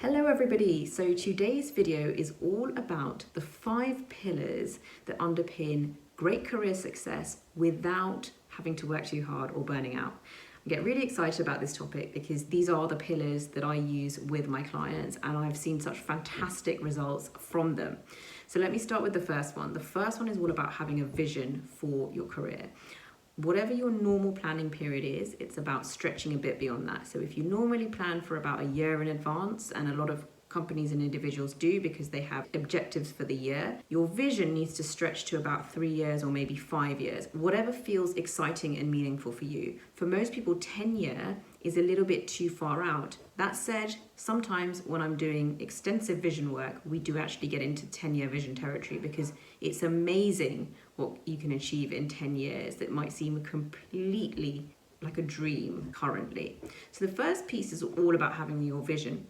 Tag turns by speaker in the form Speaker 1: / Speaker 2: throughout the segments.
Speaker 1: Hello everybody, so today's video is all about the 5 pillars that underpin great career success without having to work too hard or burning out. I get really excited about this topic because these are the pillars that I use with my clients and I've seen such fantastic results from them. So let me start with the first one. The first one is all about having a vision for your career. Whatever your normal planning period is, it's about stretching a bit beyond that. So if you normally plan for about a year in advance, and a lot of companies and individuals do because they have objectives for the year, your vision needs to stretch to about 3 years or maybe 5 years, whatever feels exciting and meaningful for you. For most people, 10-year is a little bit too far out. That said, sometimes when I'm doing extensive vision work, we do actually get into 10-year vision territory because it's amazing what you can achieve in 10 years that might seem completely like a dream currently. So the first piece is all about having your vision.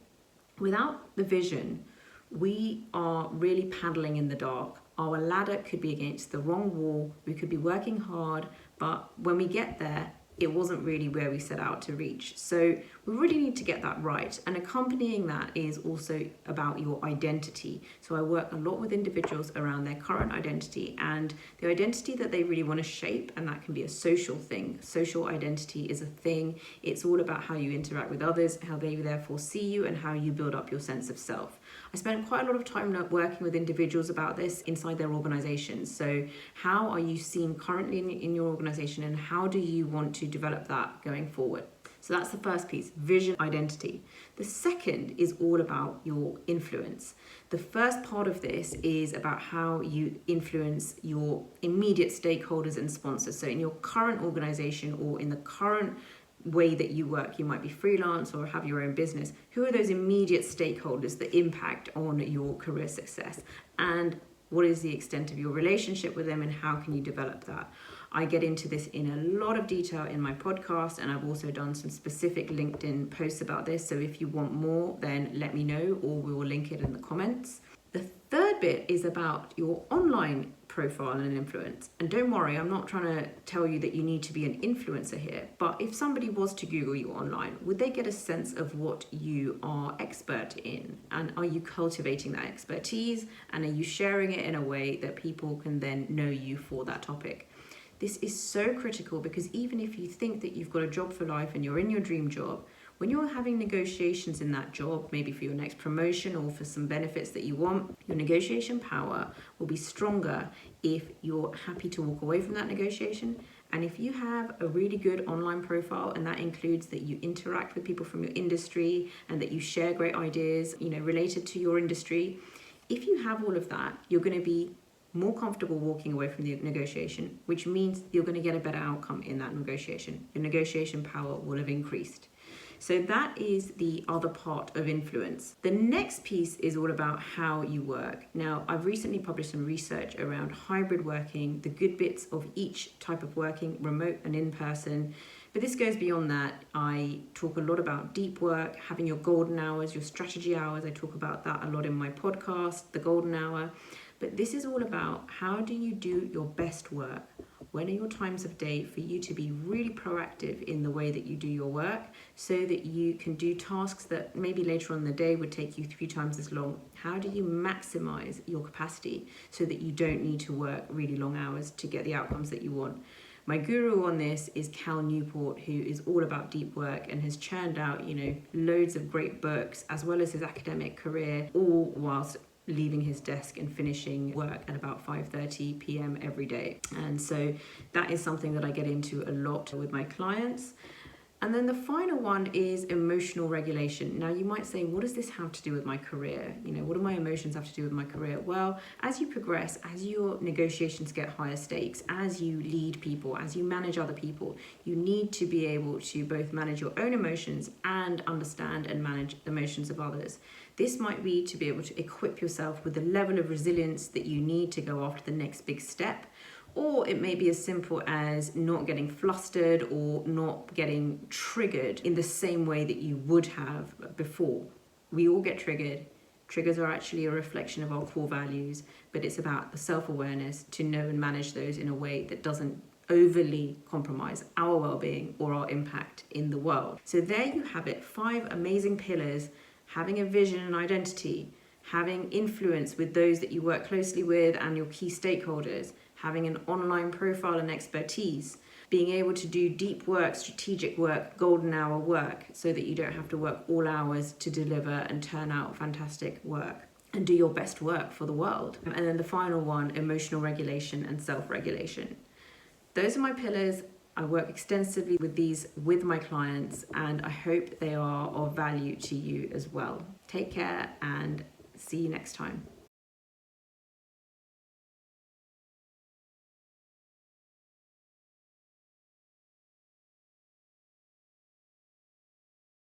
Speaker 1: Without the vision, we are really paddling in the dark. Our ladder could be against the wrong wall. We could be working hard, but when we get there, it wasn't really where we set out to reach. So we really need to get that right. And accompanying that is also about your identity. So I work a lot with individuals around their current identity and the identity that they really want to shape, and that can be a social thing. Social identity is a thing. It's all about how you interact with others, how they therefore see you, and how you build up your sense of self. I spent quite a lot of time working with individuals about this inside their organizations. So how are you seen currently in your organization, and how do you want to develop that going forward? So that's the first piece, vision, identity. The second is all about your influence. The first part of this is about how you influence your immediate stakeholders and sponsors. So in your current organization or in the current way that you work, you might be freelance or have your own business. Who are those immediate stakeholders that impact on your career success? And what is the extent of your relationship with them, and how can you develop that? I get into this in a lot of detail in my podcast, and I've also done some specific LinkedIn posts about this. So if you want more, then let me know, or we will link it in the comments. The third bit is about your online profile and influence. And don't worry, I'm not trying to tell you that you need to be an influencer here, but if somebody was to Google you online, would they get a sense of what you are expert in? And are you cultivating that expertise? And are you sharing it in a way that people can then know you for that topic? This is so critical because even if you think that you've got a job for life and you're in your dream job, when you're having negotiations in that job, maybe for your next promotion or for some benefits that you want, your negotiation power will be stronger if you're happy to walk away from that negotiation. And if you have a really good online profile, and that includes that you interact with people from your industry and that you share great ideas, related to your industry, if you have all of that, you're going to be more comfortable walking away from the negotiation, which means you're going to get a better outcome in that negotiation. Your negotiation power will have increased. So that is the other part of influence. The next piece is all about how you work. Now, I've recently published some research around hybrid working, the good bits of each type of working, remote and in-person. But this goes beyond that. I talk a lot about deep work, having your golden hours, your strategy hours. I talk about that a lot in my podcast, the golden hour. But this is all about how do you do your best work? When are your times of day for you to be really proactive in the way that you do your work so that you can do tasks that maybe later on in the day would take you 3 times as long? How do you maximize your capacity so that you don't need to work really long hours to get the outcomes that you want? My guru on this is Cal Newport, who is all about deep work and has churned out, loads of great books as well as his academic career, all whilst leaving his desk and finishing work at about 5:30 p.m. every day. And so that is something that I get into a lot with my clients. And then the final one is emotional regulation. Now you might say, what does this have to do with my career? What do my emotions have to do with my career? Well, as you progress, as your negotiations get higher stakes, as you lead people, as you manage other people, you need to be able to both manage your own emotions and understand and manage the emotions of others. This might be to be able to equip yourself with the level of resilience that you need to go after the next big step. Or it may be as simple as not getting flustered or not getting triggered in the same way that you would have before. We all get triggered. Triggers are actually a reflection of our core values, but it's about the self-awareness to know and manage those in a way that doesn't overly compromise our well-being or our impact in the world. So there you have it, 5 amazing pillars having a vision and identity, having influence with those that you work closely with and your key stakeholders, having an online profile and expertise, being able to do deep work, strategic work, golden hour work, so that you don't have to work all hours to deliver and turn out fantastic work and do your best work for the world. And then the final one, emotional regulation and self-regulation. Those are my pillars. I work extensively with these with my clients, and I hope they are of value to you as well. Take care and see you next time.